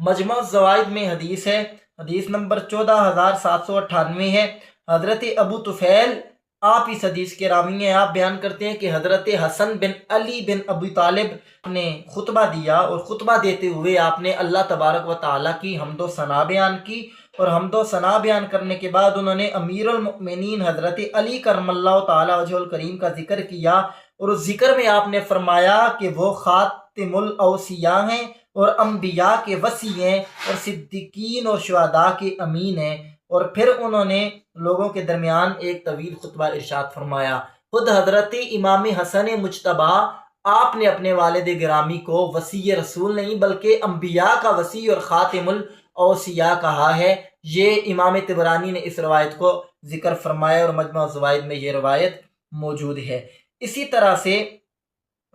مجمع الزوائد میں حدیث ہے، حدیث نمبر 14798 ہے۔ حضرت ابو طفیل آپ اس حدیث کے راوی ہیں۔ آپ بیان کرتے ہیں کہ حضرت حسن بن علی بن ابی طالب نے خطبہ دیا، اور خطبہ دیتے ہوئے آپ نے اللہ تبارک و تعالیٰ کی حمد و ثنا بیان کی، اور حمد و ثنا بیان کرنے کے بعد انہوں نے امیر المؤمنین حضرت علی کرم اللہ تعالیٰ وجہ الکریم کا ذکر کیا، اور اس ذکر میں آپ نے فرمایا کہ وہ خاتم الاوصیاء ہیں، اور انبیاء کے وصی ہیں، اور صدیقین اور شہداء کے امین ہیں۔ اور پھر انہوں نے لوگوں کے درمیان ایک طویل خطبہ ارشاد فرمایا۔ خود حضرت امام حسن مجتبی آپ نے اپنے والد گرامی کو وصی رسول نہیں بلکہ انبیاء کا وصی اور خاتم الاوصیاء کہا ہے۔ یہ امام طبرانی نے اس روایت کو ذکر فرمایا، اور مجمع الزوائد میں یہ روایت موجود ہے۔ اسی طرح سے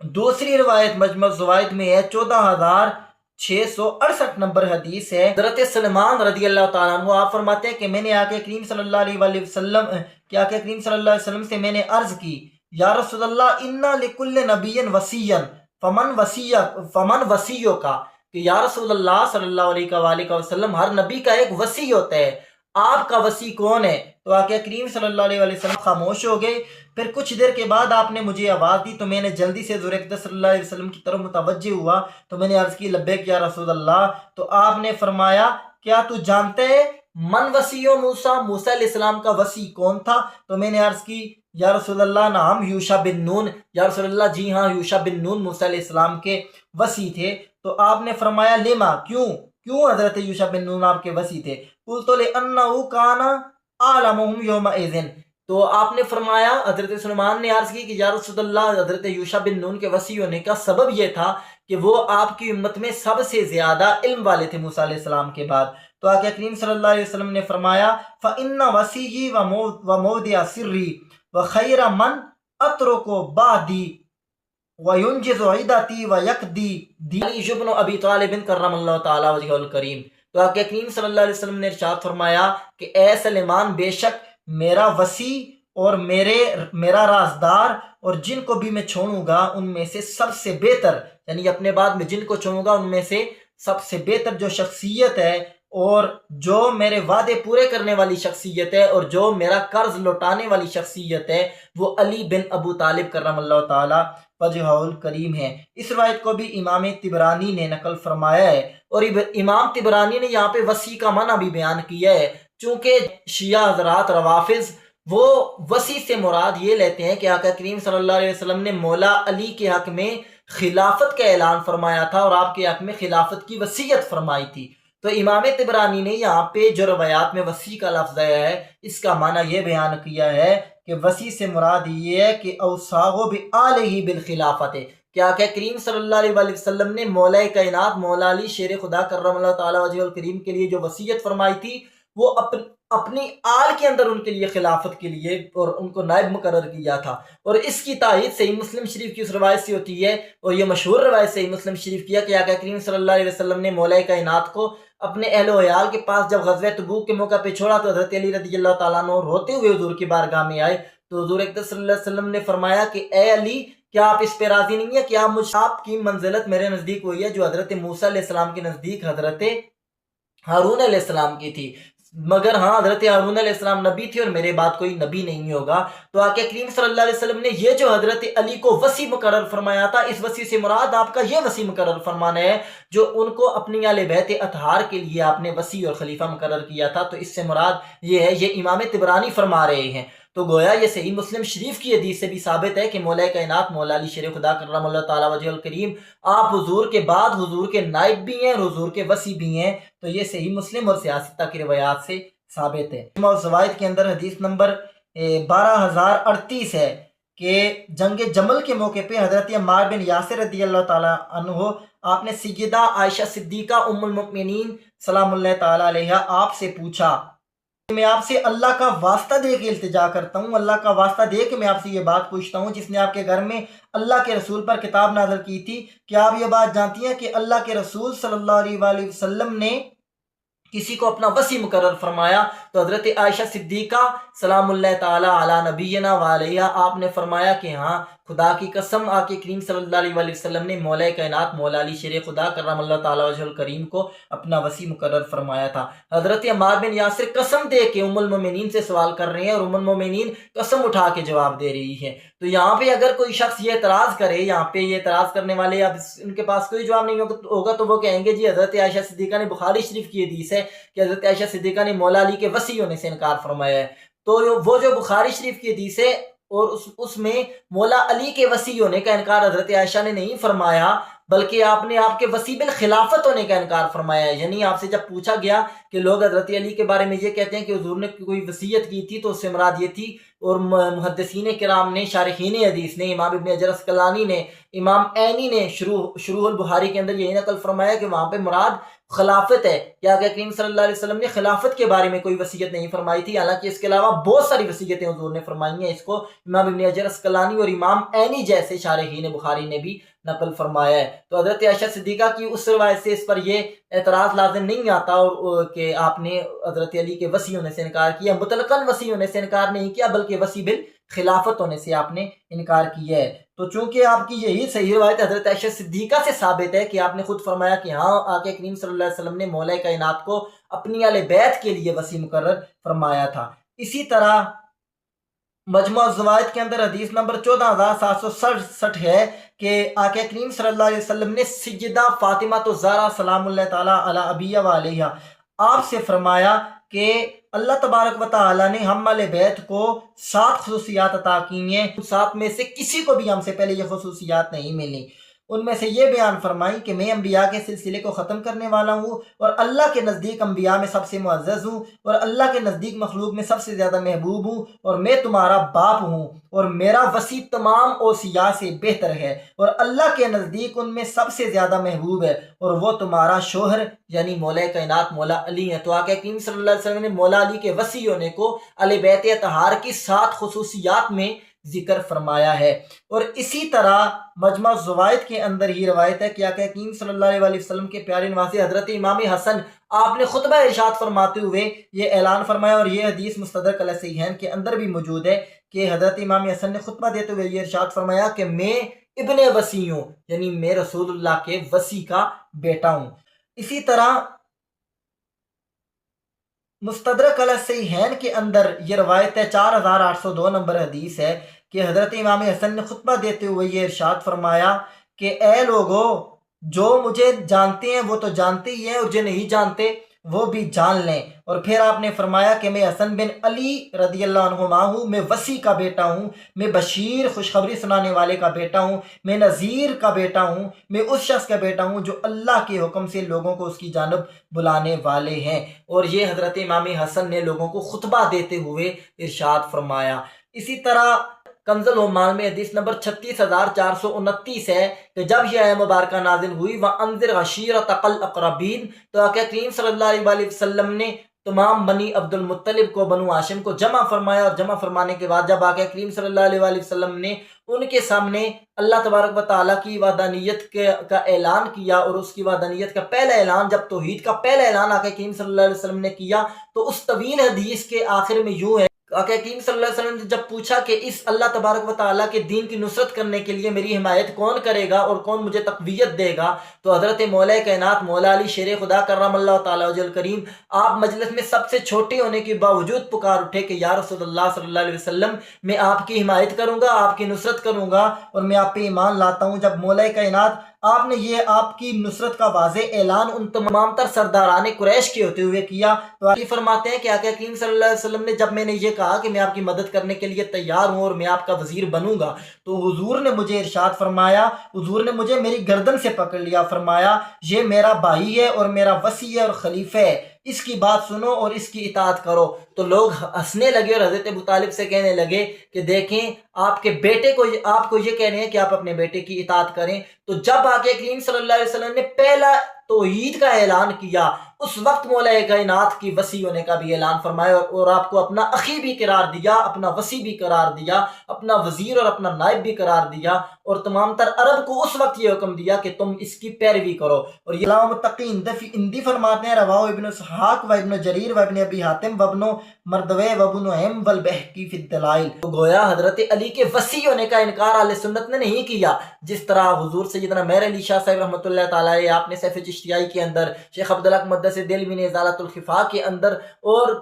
دوسری روایت مجمع الزوائد میں ہے، 14668 نمبر حدیث ہے۔ حضرت سلمان رضی اللہ تعالیٰ عنہ آپ فرماتے ہیں کہ میں نے آقا کریم صلی اللہ علیہ وسلم سے میں نے عرض کی، یا رسول اللہ انا لکل نبی وصیا فمن وصیو کا، کہ یا رسول اللہ صلی اللہ علیہ وآلہ وسلم ہر نبی کا ایک وصی ہوتا ہے، آپ کا وصی کون ہے؟ تو آقا کریم صلی اللہ علیہ وسلم خاموش ہو گئے۔ پھر کچھ دیر کے بعد آپ نے مجھے آواز دی، تو میں نے جلدی سے حضور اقدس صلی اللہ علیہ وسلم کی طرف متوجہ ہوا، تو میں نے عرض کی لبیک یا رسول اللہ۔ تو آپ نے فرمایا کیا تو جانتے ہے من وصی موسیٰ، موسیٰ علیہ السلام کا وصی کون تھا؟ تو میں نے عرض کی یا رسول اللہ نعم یوشع بن نون، یا رسول اللہ جی ہاں یوشع بن نون موسیٰ علیہ السلام کے وصی تھے۔ تو آپ نے فرمایا لما، کیوں حضرت یوشع بن نون آپ کے وصی تھے؟ قلت لأنه كان أعلمهم يومئذ، تو آپ نے فرمایا، حضرت سلمان نے عرض کی کہ یا رسول اللہ حضرت یوشع بن نون کے وصی ہونے کا سبب یہ تھا کہ وہ آپ کی امت میں سب سے زیادہ علم والے تھے موسیٰ علیہ السلام کے بعد۔ تو آقا کریم صلی اللہ علیہ وسلم نے فرمایا فَإِنَّ وَصِيِّي وَمَوْضِعَ سِرِّي وَخَيْرَ مَنْ أَتْرُكُ بَعْدِي وَيُنْجِزُ عِدَتِي وَيَقْضِي دِينِي علی بن ابی طالب کرم اللہ تعالیٰ وجہ الکریم۔ تو آقا کریم صلی اللہ علیہ وسلم نے ارشاد فرمایا کہ اے سلیمان، بے شک میرا وصی اور میرا رازدار، اور جن کو بھی میں چھوڑوں گا ان میں سے سب سے بہتر، یعنی اپنے بعد میں جن کو چھوڑوں گا ان میں سے سب سے بہتر جو شخصیت ہے، اور جو میرے وعدے پورے کرنے والی شخصیت ہے، اور جو میرا قرض لوٹانے والی شخصیت ہے، وہ علی بن ابو طالب کرم اللہ تعالی وجہ الکریم ہے۔ اس روایت کو بھی امام طبرانی نے نقل فرمایا ہے، اور امام طبرانی نے یہاں پہ وصی کا معنی بھی بیان کیا ہے، چونکہ شیعہ حضرات روافظ وہ وصی سے مراد یہ لیتے ہیں کہ آقا کریم صلی اللہ علیہ وسلم نے مولا علی کے حق میں خلافت کا اعلان فرمایا تھا، اور آپ کے حق میں خلافت کی وصیت فرمائی تھی۔ تو امام طبرانی نے یہاں پہ جو روایات میں وصی کا لفظ آیا ہے، اس کا معنی یہ بیان کیا ہے کہ وصی سے مراد یہ ہے کہ اوصاہ بآلہ بالخلافت، کہ آقا کریم صلی اللہ علیہ وآلہ وسلم نے مولا کائنات مولا علی شیر خدا کرم اللہ تعالیٰ وجہ الکریم کے لیے جو وصیت فرمائی تھی، وہ اپنی آل کے اندر ان کے لیے خلافت کے لیے اور ان کو نائب مقرر کیا تھا۔ اور اس کی تائید صحیح مسلم شریف کی اس روایت سے ہوتی ہے، اور یہ مشہور روایت صحیح مسلم شریف کیا کہ آقا کریم صلی اللہ علیہ وسلم نے مولا کائنات کو اپنے اہل و عیال کے پاس جب غزوہ تبوک کے موقع پہ چھوڑا، تو حضرت علی رضی اللہ تعالیٰ عنہ روتے ہوئے حضور کی بارگاہ میں آئے، تو حضور اقدس صلی اللہ علیہ وسلم نے فرمایا کہ اے علی، کیا آپ اس پہ راضی نہیں ہے کہ آپ کی منزلت میرے نزدیک ہوئی ہے جو حضرت موسیٰ علیہ السلام کے نزدیک حضرت ہارون علیہ السلام کی تھی، مگر ہاں حضرت ہارون علیہ السلام نبی تھی اور میرے بعد کوئی نبی نہیں ہوگا۔ تو آقا کریم صلی اللہ علیہ وسلم نے یہ جو حضرت علی کو وصی مقرر فرمایا تھا، اس وصی سے مراد آپ کا یہ وصی مقرر فرمانا ہے جو ان کو اپنی اہل بیت اطہار کے لیے آپ نے وصی اور خلیفہ مقرر کیا تھا۔ تو اس سے مراد یہ ہے، یہ امام طبرانی فرما رہے ہیں۔ تو گویا یہ صحیح مسلم شریف کی حدیث سے بھی ثابت ہے کہ مولا کائنات مولا علی شیر خدا کرم اللہ تعالیٰ وجہ الکریم آپ حضور کے بعد حضور کے نائب بھی ہیں اور حضور کے وصی بھی ہیں۔ تو یہ صحیح مسلم اور سیاستہ کی روایات سے ثابت ہے۔ مجمع الزوائد کے اندر حدیث نمبر 12038 ہے کہ جنگ جمل کے موقع پہ حضرت عمار بن یاسر رضی اللہ تعالیٰ عنہ آپ نے سیدہ عائشہ صدیقہ ام المؤمنین سلام اللہ تعالیٰ علیہ آپ سے پوچھا، میں آپ سے اللہ کا واسطہ دے کے التجا کرتا ہوں، اللہ کا واسطہ دے کے میں آپ سے یہ بات پوچھتا ہوں جس نے آپ کے گھر میں اللہ کے رسول پر کتاب نازل کی تھی، کیا آپ یہ بات جانتی ہیں کہ اللہ کے رسول صلی اللہ علیہ وآلہ وسلم نے کسی کو اپنا وصی مقرر فرمایا تو حضرت عائشہ صدیقہ سلام اللہ تعالی علی نبینا وعلیہا آپ نے فرمایا کہ ہاں خدا کی قسم آقا کریم صلی اللہ علیہ وآلہ وسلم نے مولا کائنات مولا علی شیر خدا کرم اللہ تعالی وجہ الکریم کو اپنا وصی مقرر فرمایا تھا۔ حضرت عمار بن یاسر قسم دے کے ام المومنین سے سوال کر رہے ہیں اور ام المومنین قسم اٹھا کے جواب دے رہی ہے۔ تو یہاں پہ اگر کوئی شخص یہ اعتراض کرے، یہاں پہ یہ اعتراض کرنے والے اب ان کے پاس کوئی جواب نہیں ہوگا تو وہ کہیں گے جی حضرت عائشہ صدیقہ نے بخاری شریف کی حدیث ہے کہ حضرت عائشہ صدیقہ نے مولا علی کے وصی ہونے سے انکار فرمایا ہے۔ تو وہ جو بخاری شریف کی حدیث ہے اور اس میں مولا علی کے وصی ہونے کا انکار حضرت عائشہ نے نہیں فرمایا، بلکہ آپ نے آپ کے وصی بالخلافت ہونے کا انکار فرمایا ہے۔ یعنی آپ سے جب پوچھا گیا کہ لوگ حضرت علی کے بارے میں یہ کہتے ہیں کہ حضور نے کوئی وصیت کی تھی تو اس سے مراد یہ تھی، اور محدثین کرام نے، شارحین حدیث نے، امام ابن حجر عسقلانی نے، امام عینی نے شروح البخاری کے اندر یہی نقل فرمایا کہ وہاں پہ مراد خلافت ہے، کہ آقا کریم صلی اللہ علیہ وسلم نے خلافت کے بارے میں کوئی وصیت نہیں فرمائی تھی، حالانکہ اس کے علاوہ بہت ساری وصیتیں حضور نے فرمائی ہیں۔ اس کو امام ابن حجر عسقلانی اور امام عینی جیسے شارحین بخاری نے بھی نقل فرمایا ہے۔ تو حضرت عائشہ صدیقہ کی اس روایت سے اس پر یہ اعتراض لازم نہیں آتا اور کہ آپ نے حضرت علی کے وصی ہونے سے انکار کیا، مطلقاً وصی ہونے سے انکار نہیں کیا بلکہ وصی بالخلافت ہونے سے آپ نے انکار کیا ہے۔ تو چونکہ آپ کی یہی صحیح روایت حضرت عائشہ صدیقہ سے ثابت ہے کہ آپ نے خود فرمایا کہ ہاں آقا کریم صلی اللہ علیہ وسلم نے مولا کائنات کو اپنی اہل بیت کے لیے وصی مقرر فرمایا تھا۔ اسی طرح مجموع الزوائد کے اندر حدیث نمبر 14767 ہے کہ آقا کریم صلی اللہ علیہ وسلم نے سیدہ فاطمہ الزہرا سلام اللہ تعالی علی ابیہا و علیہا آپ سے فرمایا کہ اللہ تبارک و تعالی نے ہم اہل بیت کو 7 خصوصیات عطا کی ہیں، 7 میں سے کسی کو بھی ہم سے پہلے یہ خصوصیات نہیں ملی۔ ان میں سے یہ بیان فرمائی کہ میں انبیاء کے سلسلے کو ختم کرنے والا ہوں اور اللہ کے نزدیک انبیاء میں سب سے معزز ہوں اور اللہ کے نزدیک مخلوق میں سب سے زیادہ محبوب ہوں اور میں تمہارا باپ ہوں اور میرا وصی تمام اوصیاء سے بہتر ہے اور اللہ کے نزدیک ان میں سب سے زیادہ محبوب ہے اور وہ تمہارا شوہر یعنی مولا کائنات مولا علی ہے۔ تو آقا کریم صلی اللہ علیہ وسلم نے مولا علی کے وصی ہونے کو اہل بیت اطہار کی 7 خصوصیات میں ذکر فرمایا ہے۔ اور اسی طرح مجمع الزوائد کے اندر ہی روایت ہے کہ آقا کریم صلی اللہ علیہ وسلم کے پیارے نواسے حضرت امام حسن آپ نے خطبہ ارشاد فرماتے ہوئے یہ اعلان فرمایا، اور یہ حدیث مستدرک علی صحیحین کے اندر بھی موجود ہے کہ حضرت امام حسن نے خطبہ دیتے ہوئے یہ ارشاد فرمایا کہ میں ابن وصی ہوں، یعنی میں رسول اللہ کے وصی کا بیٹا ہوں۔ اسی طرح مستدرک علی صحیحین کے اندر یہ روایت ہے 4802 نمبر حدیث ہے کہ حضرت امام حسن نے خطبہ دیتے ہوئے یہ ارشاد فرمایا کہ اے لوگو، جو مجھے جانتے ہیں وہ تو جانتے ہی ہیں اور جو نہیں جانتے وہ بھی جان لیں۔ اور پھر آپ نے فرمایا کہ میں حسن بن علی رضی اللہ عنہما ہوں، میں وصی کا بیٹا ہوں، میں بشیر خوشخبری سنانے والے کا بیٹا ہوں، میں نذیر کا بیٹا ہوں، میں اس شخص کا بیٹا ہوں جو اللہ کے حکم سے لوگوں کو اس کی جانب بلانے والے ہیں۔ اور یہ حضرت امام حسن نے لوگوں کو خطبہ دیتے ہوئے ارشاد فرمایا۔ اسی طرح کنز العمال میں حدیث نمبر 36429 ہے کہ جب یہ آیہ مبارکہ نازل ہوئی وَأَنذِرْ عَشِيرَتَكَ الْأَقْرَبِينَ تو آقا کریم صلی اللہ علیہ وسلم نے تمام بنی عبد المطلب کو، بنو ہاشم کو جمع فرمایا، اور جمع فرمانے کے بعد جب آقا کریم صلی اللہ علیہ وسلم نے ان کے سامنے اللہ تبارک و تعالیٰ کی وحدانیت کا اعلان کیا، اور اس کی وحدانیت کا پہلا اعلان جب توحید کا پہلا اعلان آقا کریم صلی اللہ علیہ وسلم نے کیا تو اس طویل حدیث کے آخر میں یوں ہے، آقا کریم صلی اللہ علیہ وسلم نے جب پوچھا کہ اس اللہ تبارک و تعالیٰ کے دین کی نصرت کرنے کے لیے میری حمایت کون کرے گا اور کون مجھے تقویت دے گا، تو حضرت مولا کائنات مولا علی شیر خدا کرم اللہ تعالیٰ وجہ الکریم آپ مجلس میں سب سے چھوٹے ہونے کے باوجود پکار اٹھے کہ یا رسول اللہ صلی اللہ علیہ وسلم میں آپ کی حمایت کروں گا، آپ کی نصرت کروں گا اور میں آپ پہ ایمان لاتا ہوں۔ جب مولا کائنات آپ نے یہ آپ کی نصرت کا واضح اعلان ان تمام تر سرداران قریش کے ہوتے ہوئے کیا تو آپ فرماتے ہیں کہ آقا کریم صلی اللہ علیہ وسلم نے جب میں نے یہ کہا کہ میں آپ کی مدد کرنے کے لیے تیار ہوں اور میں آپ کا وزیر بنوں گا تو حضور نے مجھے ارشاد فرمایا، حضور نے مجھے میری گردن سے پکڑ لیا، فرمایا یہ میرا بھائی ہے اور میرا وصی ہے اور خلیفہ ہے، اس کی بات سنو اور اس کی اطاعت کرو۔ تو لوگ ہنسنے لگے اور حضرت ابو طالب سے کہنے لگے کہ دیکھیں آپ کے بیٹے کو، آپ کو یہ کہہ رہے ہیں کہ آپ اپنے بیٹے کی اطاعت کریں۔ تو جب آقا کریم صلی اللہ علیہ وسلم نے پہلا توحید کا اعلان کیا اس وقت مولا کائنات کی وسیع ہونے کا بھی اعلان فرمایا اور آپ کو اپنا اخی بھی قرار دیا، اپنا وسیع بھی قرار دیا، اپنا وزیر اور اپنا نائب بھی قرار دیا، اور تمام تر عرب کو اس وقت یہ حکم دیا کہ تم اس کی پیروی کرو۔ اور یہ علامہ متقی اندی فرماتے ہیں رواہ ابن اسحاق و ابن جریر و ابن ابی حاتم و ابن مردوے و ابن نعیم والبہقی فی الدلائل۔ تو گویا حضرت علی کے وسیع ہونے کا انکار اہل سنت نے نہیں کیا، جس طرح حضور سیدنا مہر علی شاہ صاحب رحمۃ اللہ تعالیٰ علیہ آپ نے سیف چشتیائی کے اندر، شیخ عبدالحق مقدس دہلوی نے ازالۃ الخفا کے اندر، اور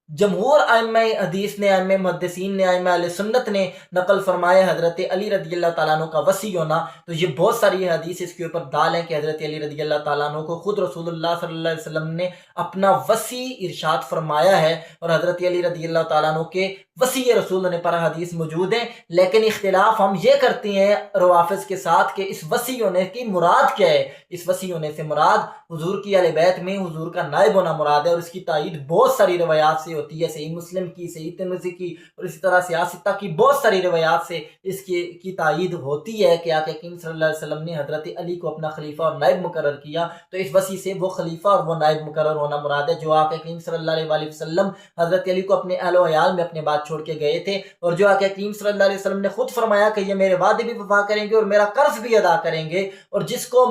جمہور ائمہ حدیث نے، ائمہ محدثین نے، ائمہ اہل سنت نے نقل فرمایا حضرت علی رضی اللہ تعالیٰ عنہ کا وسیع ہونا۔ تو یہ بہت ساری حدیث اس کے اوپر دال ہیں کہ حضرت علی رضی اللہ تعالیٰ عنہ کو خود رسول اللہ صلی اللہ علیہ وسلم نے اپنا وسیع ارشاد فرمایا ہے، اور حضرت علی رضی اللہ تعالیٰ عنہ کے وسیع رسول ہونے پر حدیث موجود ہیں۔ لیکن اختلاف ہم یہ کرتے ہیں روافظ کے ساتھ کہ اس وسیع ہونے کی مراد کیا ہے۔ اس وسیع ہونے سے مراد حضور کی اہل بیت میں حضور کا نائب ہونا مراد ہے، اور اس کی تائید بہت ساری روایات سے ہوتی ہے، صحیح مسلم کی، صحیح ترمذی کی، اور اسی طرح سیاستہ کی بہت ساری روایات سے اس کی تائید ہوتی ہے کہ آقا کریم صلی اللہ علیہ وسلم نے حضرت علی کو اپنا خلیفہ اور نائب مقرر کیا۔ تو اس وسیع سے وہ خلیفہ اور وہ نائب مقرر ہونا مراد ہے جو آقا کریم صلی اللہ علیہ وسلم حضرت علی کو اپنے اہل و عیال میں اپنے بعد چھوڑ کے گئے تھے، اور جو آقا کریم صلی اللہ علیہ وسلم نے خود فرمایا کہ یہ میرے وعدے بھی وفا کریں گے اور میرا قرض بھی ادا کریں گے، اور جس کو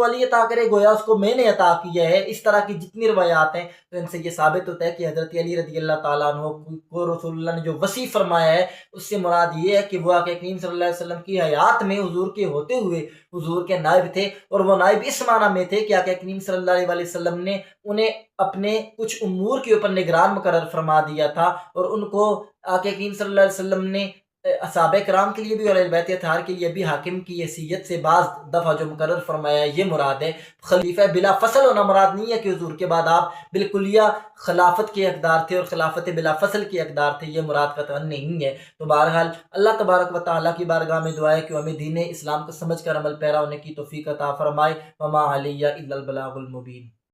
علی عطا کرے گویا اس کو میں نے عطا کیا ہے۔ اس طرح کی جتنی روایات ہیں تو ان سے یہ ثابت ہوتا ہے کہ حضرت علی رضی اللہ تعالیٰ عنہ کو رسول اللہ نے جو وسیع فرمایا ہے اس سے مراد یہ ہے کہ وہ آقا کریم صلی اللہ علیہ وسلم کی حیات میں حضور کے ہوتے ہوئے حضور کے نائب تھے، اور وہ نائب اس معنی میں تھے کہ آقا کریم صلی اللہ علیہ وسلم نے انہیں اپنے کچھ امور کے اوپر نگران مقرر فرما دیا تھا، اور ان کو آقا کریم صلی اللہ علیہ وسلم نے صحابہ کرام کے لیے بھی اور اہل بیت اطہار کے لیے بھی حاکم کی حیثیت سے بعض دفعہ جو مقرر فرمایا یہ مراد ہے۔ خلیفہ بلا فصل ہونا مراد نہیں ہے کہ حضور کے بعد آپ بالکلیہ خلافت کے حقدار تھے اور خلافت بلا فصل کے حقدار تھے، یہ مراد قطعا نہیں ہے۔ تو بہرحال اللہ تبارک و تعالیٰ کی بارگاہ میں دعا ہے کہ ہمیں دین اسلام کو سمجھ کر عمل پیرا ہونے کی توفیق عطا فرمائے۔ وما علیہ الا البلاغ المبین۔